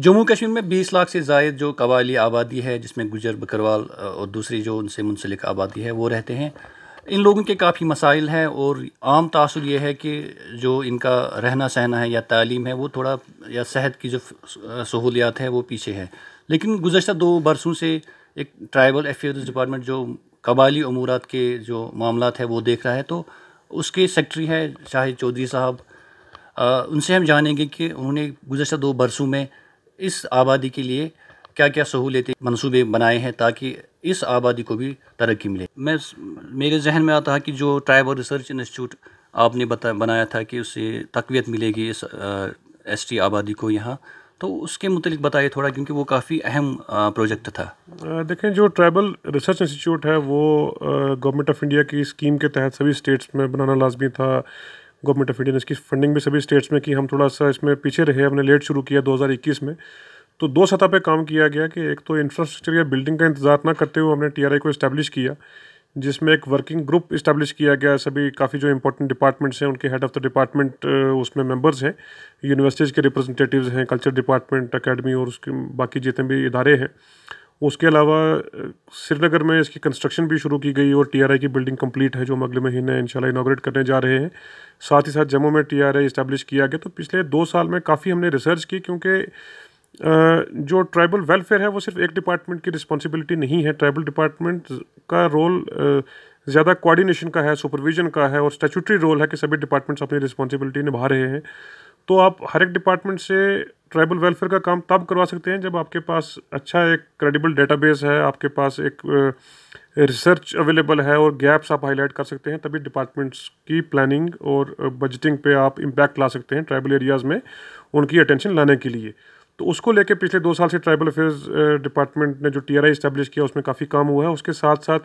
जम्मू कश्मीर में 20 लाख से ज़ायद जो कबायली आबादी है, जिसमें गुजर बकरवाल और दूसरी जो उनसे मुंसलिक आबादी है वो रहते हैं। इन लोगों के काफ़ी मसाइल हैं और आम तासुर ये है कि जो इनका रहना सहना है या तालीम है वो थोड़ा, या सेहत की जो सहूलियात है वो पीछे है। लेकिन गुज़श्ता 2 बरसों से एक ट्राइबल अफेयर्स डिपार्टमेंट जो कबायली अमूरात के जो मामलात है वो देख रहा है, तो उसके सेक्रेटरी है शाहिद चौधरी साहब। उनसे हम जानेंगे कि उन्होंने गुज़श्ता 2 बरसों में इस आबादी के लिए क्या क्या सहूलियतें मंसूबे बनाए हैं ताकि इस आबादी को भी तरक्की मिले। मेरे जहन में आता है कि जो ट्राइबल रिसर्च इंस्टीट्यूट आपने बनाया था कि उससे तक़वियत मिलेगी इस एसटी आबादी को यहाँ, तो उसके मुतालिक बताइए थोड़ा, क्योंकि वो काफ़ी अहम प्रोजेक्ट था। देखें, जो ट्राइबल रिसर्च इंस्टीट्यूट है वो गवर्नमेंट ऑफ इंडिया की स्कीम के तहत सभी स्टेट्स में बनाना लाजमी था। गवर्नमेंट ऑफ इंडिया ने इसकी फंडिंग भी सभी स्टेट्स में की। हम थोड़ा सा इसमें पीछे रहे, हमने लेट शुरू किया 2021 में। तो 2 सतह पे काम किया गया कि एक तो इंफ्रास्ट्रक्चर या बिल्डिंग का इंतजार ना करते हुए हमने टीआरआई को इस्टेब्लिश किया, जिसमें एक वर्किंग ग्रुप इस्टेब्लिश किया गया। सभी काफ़ी जो इंपॉर्टेंट डिपार्टमेंट्स हैं उनके हेड ऑफ़ द डिपार्टमेंट उसमें मेंबर्स हैं, यूनिवर्सिटीज़ के रिप्रेजेंटेटिव्स हैं, कल्चर डिपार्टमेंट, अकेडमी और उसके बाकी जितने भी इदारे हैं। उसके अलावा श्रीनगर में इसकी कंस्ट्रक्शन भी शुरू की गई और टीआरआई की बिल्डिंग कंप्लीट है जो हम अगले महीने इंशाल्लाह इनॉग्रेट करने जा रहे हैं। साथ ही साथ जम्मू में टीआरआई इस्टेब्लिश किया गया। तो पिछले 2 साल में काफ़ी हमने रिसर्च की, क्योंकि जो ट्राइबल वेलफेयर है वो सिर्फ एक डिपार्टमेंट की रिस्पॉन्सिबिलिटी नहीं है। ट्राइबल डिपार्टमेंट का रोल ज़्यादा कोऑर्डिनेशन का है, सुपरविजन का है और स्टैट्यूटरी रोल है कि सभी डिपार्टमेंट्स अपनी रिस्पॉन्सिबिलिटी निभा रहे हैं। तो आप हर एक डिपार्टमेंट से ट्राइबल वेलफेयर का काम तब करवा सकते हैं जब आपके पास अच्छा एक क्रेडिबल डेटाबेस है, आपके पास एक रिसर्च अवेलेबल है और गैप्स आप हाईलाइट कर सकते हैं। तभी डिपार्टमेंट्स की प्लानिंग और बजटिंग पे आप इम्पैक्ट ला सकते हैं ट्राइबल एरियाज़ में उनकी अटेंशन लाने के लिए। तो उसको लेके पिछले 2 साल से ट्राइबल अफेयर्स डिपार्टमेंट ने जो टीआरआई इस्टेब्लिश किया उसमें काफ़ी काम हुआ है। उसके साथ साथ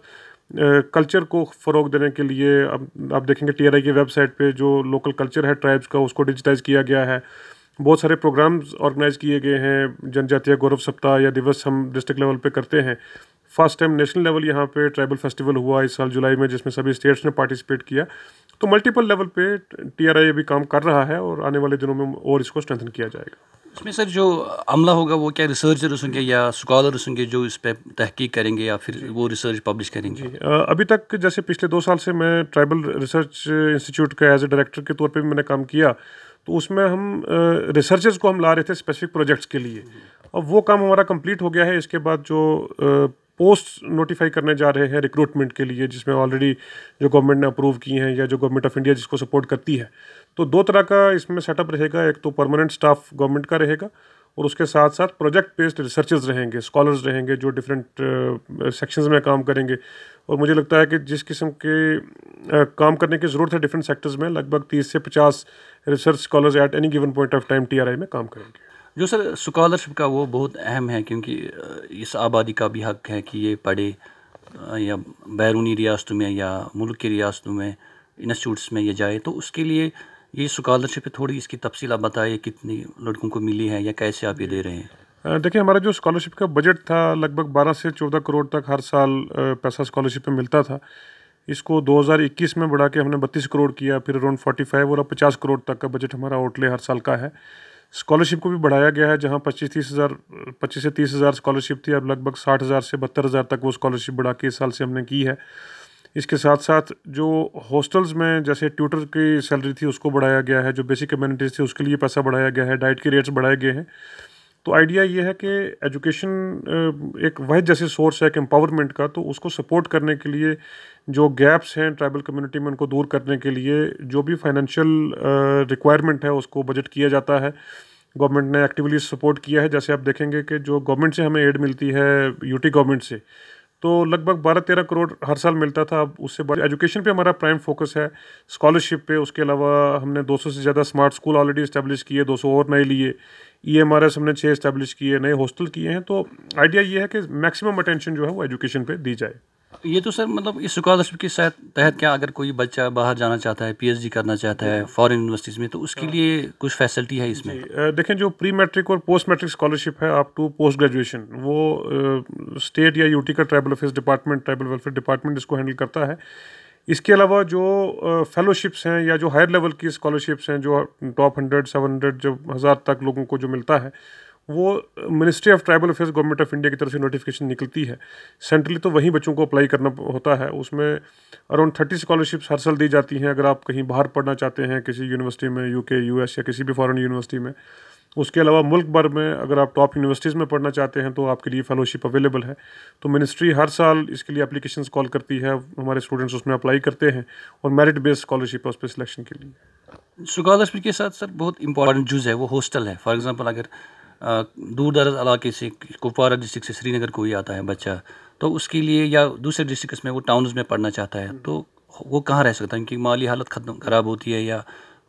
कल्चर को फ़रोग देने के लिए अब आप देखेंगे टीआरआई की वेबसाइट पे जो लोकल कल्चर है ट्राइब्स का उसको डिजिटाइज़ किया गया है। बहुत सारे प्रोग्राम्स ऑर्गेनाइज़ किए गए हैं। जनजातीय गौरव सप्ताह या दिवस हम डिस्ट्रिक्ट लेवल पे करते हैं। फर्स्ट टाइम नेशनल लेवल यहाँ पे ट्राइबल फेस्टिवल हुआ इस साल जुलाई में, जिसमें सभी स्टेट्स ने पार्टिसिपेट किया। तो मल्टीपल लेवल पे टीआरआई अभी काम कर रहा है और आने वाले दिनों में और इसको स्ट्रेंथन किया जाएगा। इसमें सर जो अमला होगा वो क्या रिसर्चर्स होंगे या स्कॉलर्स होंगे जो इस पर तहकीक करेंगे या फिर वो रिसर्च पब्लिश करेंगे? जी, अभी तक जैसे पिछले 2 साल से मैं ट्राइबल रिसर्च इंस्टीट्यूट का एज ए डायरेक्टर के तौर पे भी मैंने काम किया। तो उसमें हम रिसर्चर्स को हम ला रहे थे स्पेसिफिक प्रोजेक्ट्स के लिए। अब वो काम हमारा कंप्लीट हो गया है। इसके बाद जो पोस्ट नोटिफाई करने जा रहे हैं रिक्रूटमेंट के लिए, जिसमें ऑलरेडी जो गवर्नमेंट ने अप्रूव की हैं या जो गवर्नमेंट ऑफ इंडिया जिसको सपोर्ट करती है, तो 2 तरह का इसमें सेटअप रहेगा। एक तो परमानेंट स्टाफ गवर्नमेंट का रहेगा और उसके साथ साथ प्रोजेक्ट बेस्ड रिसर्चर्स रहेंगे, स्कॉलर्स रहेंगे जो डिफरेंट सेक्शंस में काम करेंगे। और मुझे लगता है कि जिस किस्म के काम करने की ज़रूरत है डिफरेंट सेक्टर्स में, लगभग 30 से 50 research scholars at any given point of time TRI में काम करेंगे। जो सर स्कॉलरशिप का वो बहुत अहम है, क्योंकि इस आबादी का भी हक है कि ये पढ़े, या बैरूनी रियासतों में या मुल्क की रियासतों में इंस्टीट्यूट्स में ये जाए। तो उसके लिए ये स्कॉलरशिप थोड़ी इसकी तफसील आप बताइए, कितनी लड़कों को मिली है या कैसे आप ये दे रहे हैं? देखिए, हमारा जो स्कॉलरशिप का बजट था लगभग 12 से 14 करोड़ तक हर साल पैसा स्कॉलरशिप में मिलता था। इसको 2021 में बढ़ा के हमने 32 करोड़ किया, फिर अराउंड 45 और अब 50 करोड़ तक का बजट हमारा आउटले हर साल का है। स्कॉलरशिप को भी बढ़ाया गया है, जहां 25 से 30 हज़ार स्कॉलरशिप थी, अब लगभग 60,000 से 72,000 तक वो स्कॉलरशिप बढ़ा के इस साल से हमने की है। इसके साथ साथ जो हॉस्टल्स में जैसे ट्यूटर की सैलरी थी उसको बढ़ाया गया है, जो बेसिक कम्युनिटीज़ थी उसके लिए पैसा बढ़ाया गया है, डाइट के रेट्स बढ़ाए गए हैं। तो आइडिया ये है कि एजुकेशन एक वाहिद जैसे सोर्स है एक एम्पावरमेंट का, तो उसको सपोर्ट करने के लिए जो गैप्स हैं ट्राइबल कम्युनिटी में उनको दूर करने के लिए जो भी फाइनेंशियल रिक्वायरमेंट है उसको बजट किया जाता है। गवर्नमेंट ने एक्टिवली सपोर्ट किया है। जैसे आप देखेंगे कि जो गवर्नमेंट से हमें एड मिलती है यूटी गवर्नमेंट से, तो लगभग 12-13 करोड़ हर साल मिलता था। अब उससे बड़ा एजुकेशन पे हमारा प्राइम फोकस है, स्कॉलरशिप पे। उसके अलावा हमने 200 से ज़्यादा स्मार्ट स्कूल ऑलरेडी इस्टेब्लिश किए, 200 और नए लिए। ईएमआरएस हमने 6 इस्टेब्लिश किए, नए हॉस्टल किए हैं। तो आइडिया ये है कि मैक्सिमम अटेंशन जो है वो एजुकेशन पे दी जाए। ये तो सर मतलब इस स्कॉलरशिप के तहत क्या अगर कोई बच्चा बाहर जाना चाहता है, पीएचडी करना चाहता है फॉरेन यूनिवर्सिटीज़ में, तो उसके लिए कुछ फैसिलिटी है इसमें? देखें, जो प्री मैट्रिक और पोस्ट मैट्रिक स्कॉलरशिप है अप टू पोस्ट ग्रेजुएशन, वो स्टेट या यूटी का tribal affairs department, tribal welfare department इसको हैंडल करता है। इसके अलावा जो फेलोशिप्स हैं या जो हायर लेवल की स्कॉलरशिप्स हैं, जो टॉप 100, 700, जो 1000 तक लोगों को जो मिलता है, वो ministry of tribal affairs government of India की तरफ से नोटिफिकेशन निकलती है। सेंट्रली तो वहीं बच्चों को अप्लाई करना होता है। उसमें अराउंड 30 स्कॉलरशिप्स हर साल दी जाती हैं अगर आप कहीं बाहर पढ़ना चाहते हैं, किसी यूनिवर्सिटी में, यूके, यूएस या किसी भी फॉरेन यूनिवर्सिटी में। उसके अलावा मुल्क भर में अगर आप टॉप यूनिवर्सिटीज़ में पढ़ना चाहते हैं तो आपके लिए फेलोशिप अवेलेबल है। तो मिनिस्ट्री हर साल इसके लिए एप्लीकेशंस कॉल करती है, हमारे स्टूडेंट्स उसमें अप्लाई करते हैं और मेरिट बेस्ड स्कॉलरशिप है उस पर सिलेक्शन के लिए। स्कॉलरशिप के साथ सर बहुत इंपॉर्टेंट जुज़ है वो हॉस्टल है। फॉर एग्जांपल अगर दूर दराज इलाके से कुपवारा डिस्ट्रिक्ट से श्रीनगर कोई आता है बच्चा, तो उसके लिए या दूसरे डिस्ट्रिक्ट में वो टाउन्स में पढ़ना चाहता है तो वो कहाँ रह सकता है, क्योंकि माली हालत ख़राब होती है या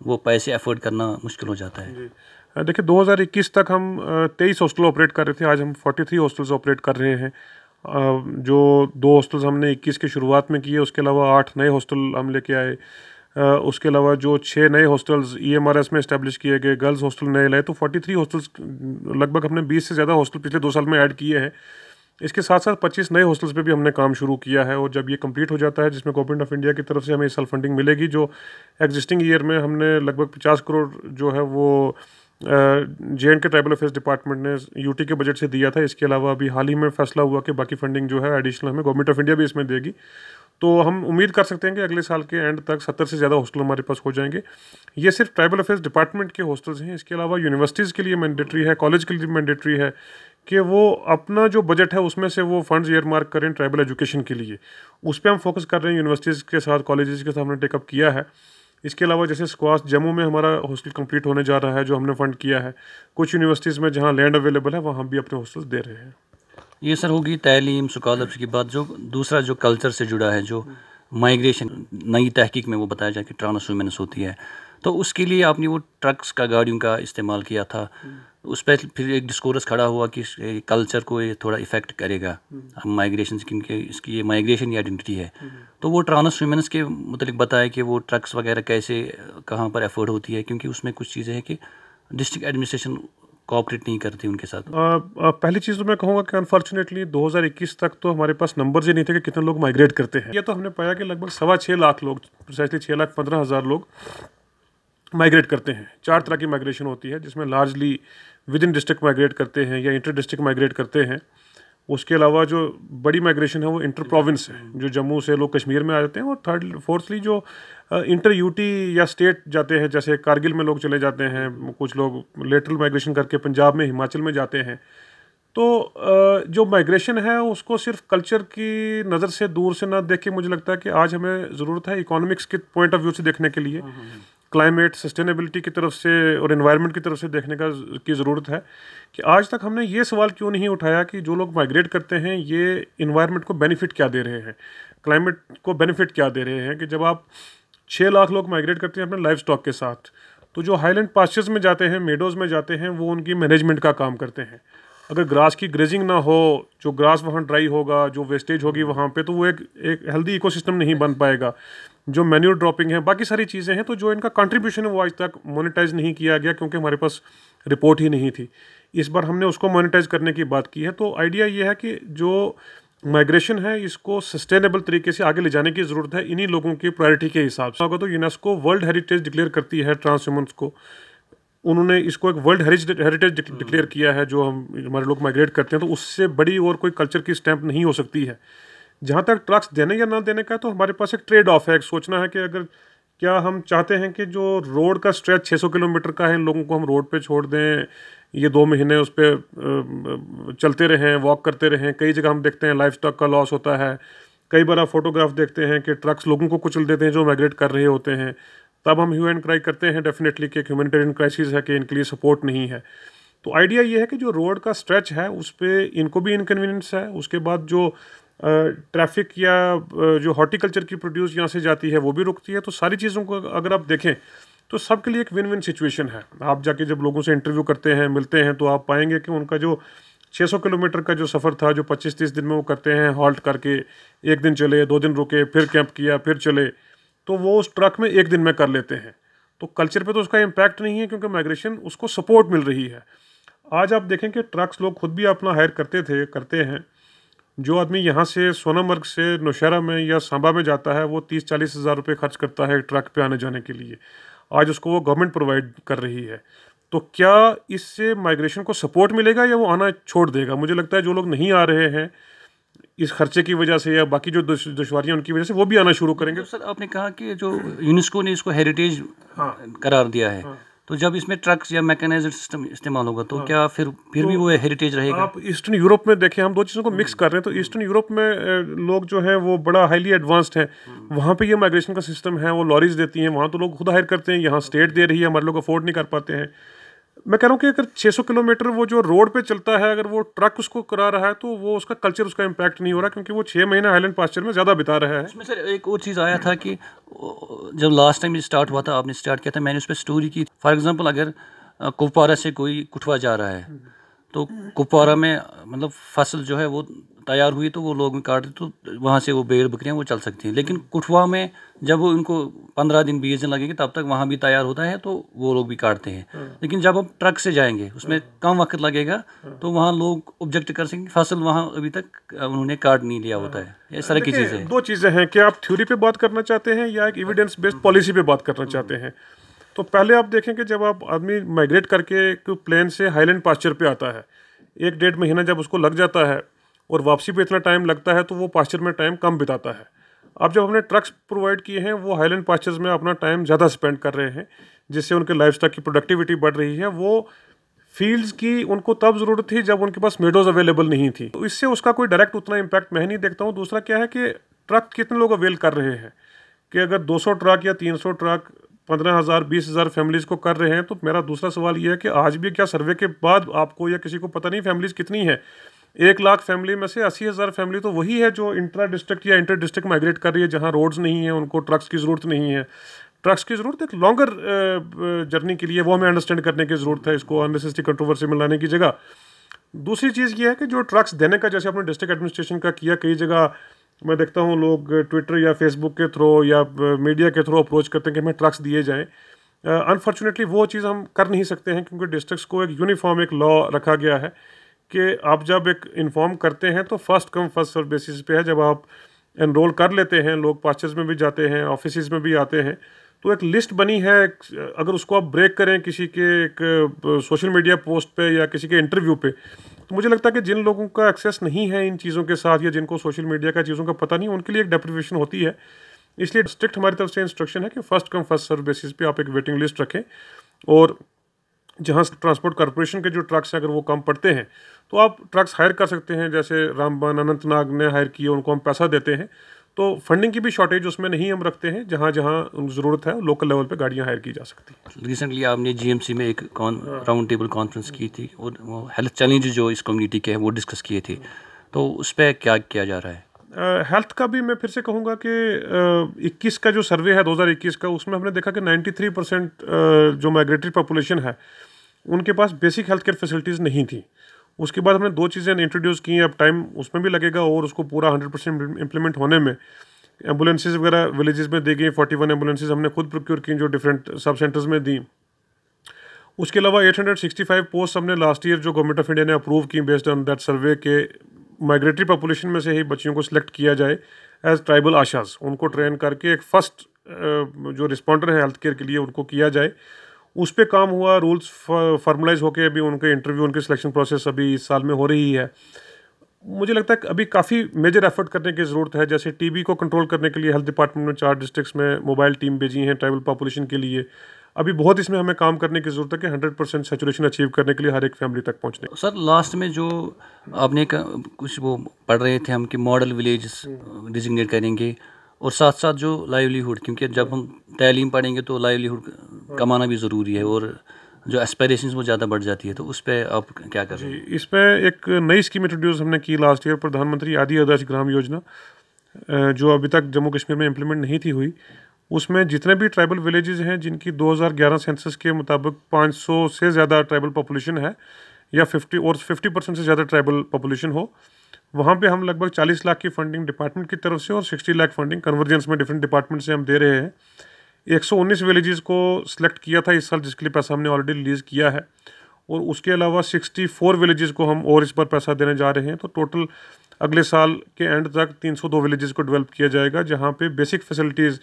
वो पैसे अफोर्ड करना मुश्किल हो जाता है। देखिए 2021 तक हम 23 हॉस्टल ऑपरेट कर रहे थे, आज हम 43 हॉस्टल्स ऑपरेट कर रहे हैं। जो 2 हॉस्टल्स हमने 21 की शुरुआत में किए, उसके अलावा 8 नए हॉस्टल हम लेके आए। उसके अलावा जो 6 नए हॉस्टल्स EMRS में इस्टेब्लिश किए गए, गर्ल्स हॉस्टल नए लाए, तो 43 हॉस्टल्स लगभग हमने 20 से ज़्यादा हॉस्टल पिछले 2 साल में ऐड किए हैं। इसके साथ साथ 25 नए हॉस्टल्स पे भी हमने काम शुरू किया है और जब ये कंप्लीट हो जाता है, जिसमें गवर्नमेंट ऑफ इंडिया की तरफ से हमें इस साल फंडिंग मिलेगी, जो एग्जिस्टिंग ईयर में हमने लगभग 50 करोड़ जो है वो JNK ट्राइबल अफेयर्स डिपार्टमेंट ने यूटी के बजट से दिया था। इसके अलावा अभी हाल ही में फैसला हुआ कि बाकी फंडिंग जो है एडिशनल हमें गवर्नमेंट ऑफ इंडिया भी इसमें देगी। तो हम उम्मीद कर सकते हैं कि अगले साल के एंड तक 70 से ज़्यादा हॉस्टल हमारे पास हो जाएंगे। ये सिर्फ ट्राइबल अफेयर्स डिपार्टमेंट के हॉस्टल्स हैं। इसके अलावा यूनिवर्सिटीज़ के लिए मैंडेटरी है, कॉलेज के लिए मैंडेटरी है कि वो अपना जो बजट है उसमें से वो फंड्स ईयरमार्क करें ट्राइबल एजुकेशन के लिए। उस पर हम फोकस कर रहे हैं, यूनिवर्सिटीज़ के साथ, कॉलेजेस के साथ हमने टेकअप किया है। इसके अलावा जैसे स्क्वाश जम्मू में हमारा हॉस्टल कंप्लीट होने जा रहा है जो हमने फ़ंड किया है। कुछ यूनिवर्सिटीज़ में जहाँ लैंड अवेलेबल है वहाँ हम भी अपने हॉस्टल्स दे रहे हैं। ये सर होगी तालीम स्कॉलरशिप की बात। जो दूसरा जो कल्चर से जुड़ा है, जो माइग्रेशन, नई तहकीक में वो बताया जाए कि ट्रांसह्यूमेंस होती है, तो उसके लिए आपने वो ट्रक्स का, गाड़ियों का इस्तेमाल किया था। उस पर फिर एक डिस्कोर्स खड़ा हुआ कि कल्चर को ये थोड़ा इफ़ेक्ट करेगा माइग्रेशन, क्योंकि इसकी ये माइग्रेशन की आइडेंटिटी है। तो वो ट्रांसह्यूमेंस के मतलब बताया कि वो ट्रक्स वगैरह कैसे, कहाँ पर अफोर्ड होती है, क्योंकि उसमें कुछ चीज़ें हैं कि डिस्ट्रिक्ट एडमिनिस्ट्रेशन कोऑपरेट नहीं करती उनके साथ। पहली चीज़ तो मैं कहूँगा कि अनफॉर्चुनेटली 2021 तक तो हमारे पास नंबर्स ही नहीं थे कि कितने लोग माइग्रेट करते हैं। ये तो हमने पाया कि लगभग 6.25 लाख लोग, प्रिसाइसली 6,15,000 लोग माइग्रेट करते हैं। 4 तरह की माइग्रेशन होती है, जिसमें largely with in district migrate करते हैं या इंटर डिस्ट्रिक्ट माइग्रेट करते हैं। उसके अलावा जो बड़ी माइग्रेशन है वो इंटर प्रोविंस है, जो जम्मू से लोग कश्मीर में आ जाते हैं। और फोर्थली जो इंटर यूटी या स्टेट जाते हैं, जैसे कारगिल में लोग चले जाते हैं, कुछ लोग लेटरल माइग्रेशन करके पंजाब में, हिमाचल में जाते हैं। तो जो माइग्रेशन है उसको सिर्फ कल्चर की नज़र से, दूर से ना देख के, मुझे लगता है कि आज हमें ज़रूरत है इकोनॉमिक्स के पॉइंट ऑफ व्यू से देखने के लिए, क्लाइमेट सस्टेनेबिलिटी की तरफ से और एनवायरनमेंट की तरफ से देखने की ज़रूरत है कि आज तक हमने ये सवाल क्यों नहीं उठाया कि जो लोग माइग्रेट करते हैं ये एनवायरनमेंट को बेनिफिट क्या दे रहे हैं, क्लाइमेट को बेनिफिट क्या दे रहे हैं। कि जब आप 6 लाख लोग माइग्रेट करते हैं अपने लाइफ स्टॉक के साथ, तो जो हाईलैंड पास्चर्स में जाते हैं, मेडोज़ में जाते हैं, वो उनकी मैनेजमेंट का काम करते हैं। अगर ग्रास की ग्रेजिंग ना हो, जो ग्रास वहाँ ड्राई होगा, जो वेस्टेज होगी वहाँ पे, तो वो एक हेल्दी इकोसिस्टम नहीं बन पाएगा। जो मैन्योर ड्रॉपिंग है, बाकी सारी चीज़ें हैं, तो जो इनका कंट्रीब्यूशन है वो आज तक मोनेटाइज नहीं किया गया, क्योंकि हमारे पास रिपोर्ट ही नहीं थी। इस बार हमने उसको मोनेटाइज करने की बात की है। तो आइडिया ये है कि जो माइग्रेशन है इसको सस्टेनेबल तरीके से आगे ले जाने की ज़रूरत है, इन्हीं लोगों की प्रायोरिटी के हिसाब से। अगर तो यूनेस्को वर्ल्ड हेरिटेज डिक्लेयर करती है ट्रांसह्यूमेंस को, उन्होंने इसको एक वर्ल्ड हेरिटेज डिक्लेयर किया है, जो हमारे लोग माइग्रेट करते हैं, तो उससे बड़ी और कोई कल्चर की स्टैंप नहीं हो सकती है। जहाँ तक ट्रक्स देने या ना देने का, तो हमारे पास एक ट्रेड ऑफ है। एक सोचना है कि अगर क्या हम चाहते हैं कि जो रोड का स्ट्रेच 600 किलोमीटर का है, इन लोगों को हम रोड पे छोड़ दें, ये 2 महीने उस पर चलते रहें, वॉक करते रहें। कई जगह हम देखते हैं लाइफ स्टॉक का लॉस होता है। कई बार आप फोटोग्राफ देखते हैं कि ट्रक्स लोगों को कुचल देते हैं जो माइग्रेट कर रहे होते हैं। तब हम ह्यू एंड क्राई करते हैं डेफिनेटली कि ह्यूमैनिटेरियन क्राइसिस है, कि इनके लिए सपोर्ट नहीं है। तो आइडिया ये है कि जो रोड का स्ट्रेच है उस पर इनको भी इनकन्वीनियंस है। उसके बाद जो ट्रैफिक या जो हॉर्टिकल्चर की प्रोड्यूस यहाँ से जाती है वो भी रुकती है। तो सारी चीज़ों को अगर आप देखें तो सबके लिए एक विन विन सिचुएशन है। आप जाके जब लोगों से इंटरव्यू करते हैं, मिलते हैं, तो आप पाएंगे कि उनका जो 600 किलोमीटर का जो सफ़र था, जो 25-30 दिन में वो करते हैं, हॉल्ट करके 1 दिन चले, 2 दिन रुके, फिर कैंप किया, फिर चले, तो वो उस ट्रक में 1 दिन में कर लेते हैं। तो कल्चर पे तो उसका इम्पैक्ट नहीं है, क्योंकि माइग्रेशन उसको सपोर्ट मिल रही है। आज आप देखें कि ट्रक्स लोग खुद भी अपना हायर करते हैं। जो आदमी यहाँ से सोनामर्ग से नौशहरा में या सांबा में जाता है, वो 30-40 हज़ार रुपये खर्च करता है ट्रक पे आने जाने के लिए। आज उसको वो गवर्नमेंट प्रोवाइड कर रही है। तो क्या इससे माइग्रेशन को सपोर्ट मिलेगा या वो आना छोड़ देगा? मुझे लगता है जो लोग नहीं आ रहे हैं इस खर्चे की वजह से या बाकी जो दुश्वारियां उनकी वजह से, वो भी आना शुरू करेंगे। तो सर आपने कहा कि जो यूनेस्को ने इसको हेरिटेज करार दिया है, तो जब इसमें ट्रक्स या मैकेनाइज्ड सिस्टम इस्तेमाल होगा तो क्या फिर भी वो हेरिटेज रहेगा? आप ईस्टर्न यूरोप में देखें, हम दो चीज़ों को मिक्स कर रहे हैं, तो ईस्टर्न यूरोप में लोग जो है वो बड़ा हाईली एडवांस्ड हैं। वहाँ पे ये माइग्रेशन का सिस्टम है, वो लॉरीज देती हैं, वहाँ तो लोग खुद हायर करते हैं, यहाँ स्टेट दे रही है, हमारे लोग अफोर्ड नहीं कर पाते हैं। मैं कह रहा हूँ कि अगर 600 किलोमीटर वो जो रोड पे चलता है, अगर वो ट्रक उसको करा रहा है तो वो उसका कल्चर, उसका इम्पैक्ट नहीं हो रहा, क्योंकि वो 6 महीने हाईलैंड पास्चर में ज़्यादा बिता रहा है। इसमें सर एक और चीज़ आया था कि जब लास्ट टाइम ये स्टार्ट हुआ था, आपने स्टार्ट किया था, मैंने उस पर स्टोरी की। फॉर एग्जांपल अगर कुपवारा से कोई कुठवा जा रहा है, तो कुपवारा में मतलब फसल जो है वो तैयार हुई तो वो लोग भी काटते, तो वहाँ से वो भेड़ बकरियाँ वो चल सकती हैं। लेकिन कुठवा में जब वो उनको 15 दिन 20 दिन लगेंगे तब तक वहाँ भी तैयार होता है, तो वो लोग भी काटते हैं। लेकिन जब आप ट्रक से जाएंगे उसमें कम वक्त लगेगा, तो वहाँ लोग ऑब्जेक्ट कर सकेंगे, फसल वहाँ अभी तक उन्होंने काट नहीं लिया होता है। इस तरह की चीज़ें। दो चीज़ें हैं कि आप थ्योरी पे बात करना चाहते हैं या एक एविडेंस बेस्ड पॉलिसी पे बात करना चाहते हैं। तो पहले आप देखें कि जब आप आदमी माइग्रेट करके प्लेन से हाईलैंड पास्चर पे आता है, 1-1.5 महीना जब उसको लग जाता है और वापसी पे इतना टाइम लगता है, तो वो पास्चर में टाइम कम बिताता है। अब जब हमने ट्रक्स प्रोवाइड किए हैं, वो हाईलैंड पास्चर्स में अपना टाइम ज़्यादा स्पेंड कर रहे हैं, जिससे उनके लाइफस्टॉक की प्रोडक्टिविटी बढ़ रही है। वो फील्ड्स की उनको तब ज़रूरत थी जब उनके पास मेडोज अवेलेबल नहीं थी, तो इससे उसका कोई डायरेक्ट उतना इम्पैक्ट मैं नहीं देखता हूँ। दूसरा क्या है कि ट्रक कितने लोग अवेल कर रहे हैं, कि अगर 200 ट्रक या 300 ट्रक 15,000 20,000 फैमिलीज़ को कर रहे हैं, तो मेरा दूसरा सवाल ये है कि आज भी क्या सर्वे के बाद आपको या किसी को पता नहीं फैमिलीज़ कितनी है? 1 लाख फैमिली में से 80,000 फैमिली तो वही है जो इंट्रा डिस्ट्रिक्ट या इंटर डिस्ट्रिक्ट माइग्रेट कर रही है, जहाँ रोड्स नहीं है, उनको ट्रक्स की ज़रूरत नहीं है। ट्रक्स की ज़रूरत एक लॉन्गर जर्नी के लिए, वो हमें अंडरस्टैंड करने की ज़रूरत है, इसको अननेसेसरी कंट्रोवर्सी में लाने की जगह। दूसरी चीज़ ये है कि जो ट्रक्स देने का, जैसे अपने डिस्ट्रिक्ट एडमिनिस्ट्रेशन का किया, कई जगह मैं देखता हूँ लोग ट्विटर या फेसबुक के थ्रू या मीडिया के थ्रू अप्रोच करते हैं कि हमें ट्रक्स दिए जाएँ। अनफॉर्चुनेटली वो चीज़ हम कर नहीं सकते हैं, क्योंकि डिस्ट्रिक्ट्स को एक यूनिफॉर्म एक लॉ रखा गया है कि आप जब एक इन्फॉर्म करते हैं तो first come first serve basis पे है। जब आप एनरोल कर लेते हैं, लोग पास्चर्स में भी जाते हैं, ऑफिस में भी आते हैं, तो एक लिस्ट बनी है। अगर उसको आप ब्रेक करें किसी के एक सोशल मीडिया पोस्ट पे या किसी के इंटरव्यू पे, तो मुझे लगता है कि जिन लोगों का एक्सेस नहीं है इन चीज़ों के साथ या जिनको सोशल मीडिया का चीज़ों का पता नहीं, उनके लिए एक डेप्रिवेशन होती है। इसलिए स्ट्रिक्ट हमारी तरफ से इंस्ट्रक्शन है कि first come first serve basis पे आप एक वेटिंग लिस्ट रखें, और जहाँ ट्रांसपोर्ट कॉर्पोरेशन के जो ट्रक्स हैं अगर वो कम पड़ते हैं तो आप ट्रक्स हायर कर सकते हैं। जैसे रामबन अनंतनाग ने हायर किए, उनको हम पैसा देते हैं। तो फंडिंग की भी शॉर्टेज उसमें नहीं हम रखते हैं, जहाँ जहाँ ज़रूरत है लोकल लेवल पे गाड़ियाँ हायर की जा सकती हैं। रिसेंटली आपने जीएमसी में एक राउंड टेबल कॉन्फ्रेंस की थी और वो हेल्थ चैलेंज जो इस कम्युनिटी के हैं वो डिस्कस किए थे, तो उस पर क्या किया जा रहा है? हेल्थ का भी मैं फिर से कहूँगा कि 21 का जो सर्वे है 2021 का, उसमें हमने देखा कि 93% जो माइग्रेटरी पॉपुलेशन है उनके पास बेसिक हेल्थ केयर फैसिलिटीज़ नहीं थी। उसके बाद हमने 2 चीज़ें इंट्रोड्यूस की हैं, अब टाइम उसमें भी लगेगा और उसको पूरा 100% इम्प्लीमेंट होने में। एम्बुलेंसेज वगैरह विलेजेस में दी गई, 41 एम्बुलेंसेज हमने खुद प्रोक्योर की जो डिफरेंट सब सेंटर्स में दी। उसके अलावा 865 पोस्ट हमने लास्ट ईयर जो गवर्नमेंट ऑफ इंडिया ने अप्रूव की बेस्ड ऑन दैट सर्वे के माइग्रेटरी पॉपुलेशन में से ही बच्चियों को सिलेक्ट किया जाए एज ट्राइबल आशाज, उनको ट्रेन करके एक फर्स्ट जो रिस्पॉन्डर है हेल्थ केयर के लिए उनको किया जाए। उस पर काम हुआ, रूल्स फॉर्मलाइज होके अभी उनके इंटरव्यू, उनकी सिलेक्शन प्रोसेस अभी इस साल में हो रही है। मुझे लगता है कि अभी काफ़ी मेजर एफर्ट करने की ज़रूरत है। जैसे टीबी को कंट्रोल करने के लिए हेल्थ डिपार्टमेंट ने 4 डिस्ट्रिक्ट्स में मोबाइल टीम भेजी हैं ट्राइबल पॉपुलेशन के लिए। अभी बहुत इसमें हमें काम करने की ज़रूरत है कि 100% सैचुरेशन अचीव करने के लिए हर एक फैमिली तक पहुँचने। सर लास्ट में जो आपने कुछ वो पढ़ रहे थे हम कि मॉडल विलेज डिजिग्नेट करेंगे, और साथ साथ जो लाइवलीहुड, क्योंकि जब हम तालीम पढ़ेंगे तो लाइवलीहुड कमाना भी ज़रूरी है और जो एस्पायरेशंस वो ज़्यादा बढ़ जाती है, तो उस पर आप क्या कर रहे हैं? इस पर एक नई स्कीम इंट्रोड्यूस हमने की लास्ट ईयर, प्रधानमंत्री आदि आदर्श ग्राम योजना, जो अभी तक जम्मू कश्मीर में इम्प्लीमेंट नहीं थी हुई। उसमें जितने भी ट्राइबल विलेजेस हैं जिनकी 2011 सेंसस के मुताबिक 500 से ज़्यादा ट्राइबल पॉपुलेशन है या 50% से ज़्यादा ट्राइबल पॉपुलेशन हो, वहाँ पे हम लगभग 40 लाख की फंडिंग डिपार्टमेंट की तरफ से और 60 लाख फंडिंग कन्वर्जेंस में डिफरेंट डिपार्टमेंट से हम दे रहे हैं। 119 विलेजेस को सिलेक्ट किया था इस साल, जिसके लिए पैसा हमने ऑलरेडी रिलीज़ किया है, और उसके अलावा 64 विलेजेस को हम और इस पर पैसा देने जा रहे हैं। तो टोटल अगले साल के एंड तक 302 विलेजेस को डेवलप किया जाएगा, जहाँ पे basic facilities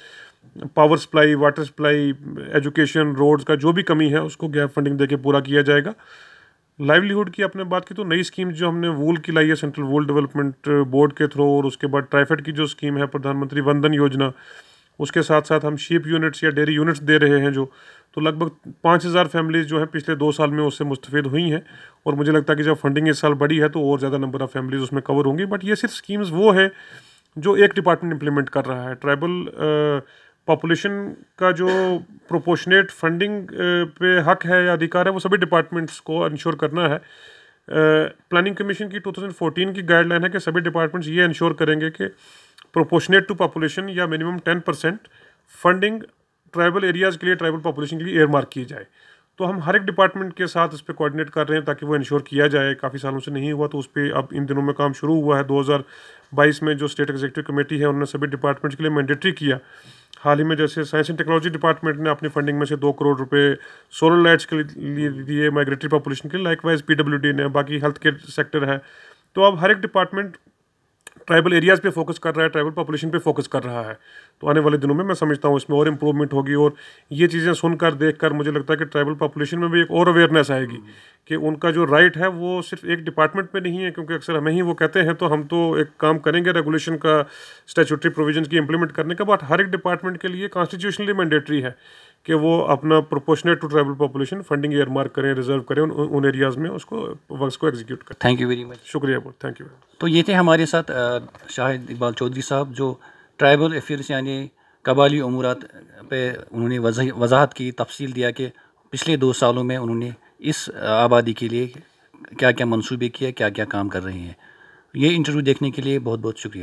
power supply, water supply, education, roads का जो भी कमी है उसको गैप फंडिंग देके पूरा किया जाएगा। लाइवलीहुड की आपने बात की तो नई स्कीम जो हमने वूल की लाई है सेंट्रल वूल डेवलपमेंट बोर्ड के थ्रू, और उसके बाद ट्राइफेड की जो स्कीम है प्रधानमंत्री वंदन योजना, उसके साथ साथ हम शीप यूनिट्स या डेयरी यूनिट्स दे रहे हैं जो, तो लगभग 5,000 फैमिलीज़ जो हैं पिछले 2 साल में उससे मुस्तफ़िद हुई हैं। और मुझे लगता है कि जब फंडिंग इस साल बढ़ी है तो और ज़्यादा नंबर ऑफ़ फैमिलीज़ उसमें कवर होंगी। बट ये सिर्फ स्कीम्स वो है जो एक डिपार्टमेंट इम्प्लीमेंट कर रहा है। ट्राइबल पॉपुलेशन का जो प्रोपोर्शनेट फंडिंग पे हक है या अधिकार है वो सभी डिपार्टमेंट्स को इंश्योर करना है। प्लानिंग कमीशन की 2014 की गाइडलाइन है कि सभी डिपार्टमेंट्स ये इंश्योर करेंगे कि प्रोपोर्शनेट टू पॉपुलेशन या मिनिमम 10% फंडिंग ट्राइबल एरियाज़ के लिए, ट्राइबल पॉपुलेशन के लिए एयरमार्क की जाए। तो हम हर एक डिपार्टमेंट के साथ इस पर कोऑर्डिनेट कर रहे हैं ताकि वो इंश्योर किया जाए। काफ़ी सालों से नहीं हुआ तो उस पर अब इन दिनों में काम शुरू हुआ है। 2022 में जो स्टेट एग्जीक्यूटिव कमेटी है उन्होंने सभी डिपार्टमेंट्स के लिए मैंडेटरी किया। हाल ही में जैसे साइंस एंड टेक्नोलॉजी डिपार्टमेंट ने अपनी फंडिंग में से 2 करोड़ रुपए सोलर लाइट्स के लिए दिए माइग्रेटरी पॉपुलेशन के लिए। लाइकवाइज PWD ने, बाकी हेल्थ केयर सेक्टर है। तो अब हर एक डिपार्टमेंट ट्राइबल एरियाज़ पे फोकस कर रहा है, ट्राइबल पॉपुलेशन पे फोकस कर रहा है। तो आने वाले दिनों में मैं समझता हूँ इसमें और इम्प्रूवमेंट होगी। और ये चीज़ें सुनकर देखकर मुझे लगता है कि ट्राइबल पॉपुलेशन में भी एक और अवेयरनेस आएगी कि उनका जो राइट है वो सिर्फ एक डिपार्टमेंट में नहीं है। क्योंकि अक्सर हमें ही वो कहते हैं तो हम तो एक काम करेंगे रेगुलेशन का, स्टैट्यूटरी प्रोविजन की इम्प्लीमेंट करने का, बट हर एक डिपार्टमेंट के लिए कॉन्स्टिट्यूशनली मैंडेटरी है कि वो अपना proportionate to tribal population funding earmark करें, रिजर्व करें उन एरियाज़ में, उसको वर्क्स को एग्जीक्यूट करें। Thank you very much. शुक्रिया बहुत, थैंक यू। तो ये थे हमारे साथ शाहिद इकबाल चौधरी साहब, जो ट्राइबल अफेयर्स यानी कबाली उमूरात पे उन्होंने वजाहत की, तफसील दिया कि पिछले 2 सालों में उन्होंने इस आबादी के लिए क्या क्या मंसूबे किए, क्या क्या काम कर रहे हैं। ये इंटरव्यू देखने के लिए बहुत बहुत शुक्रिया।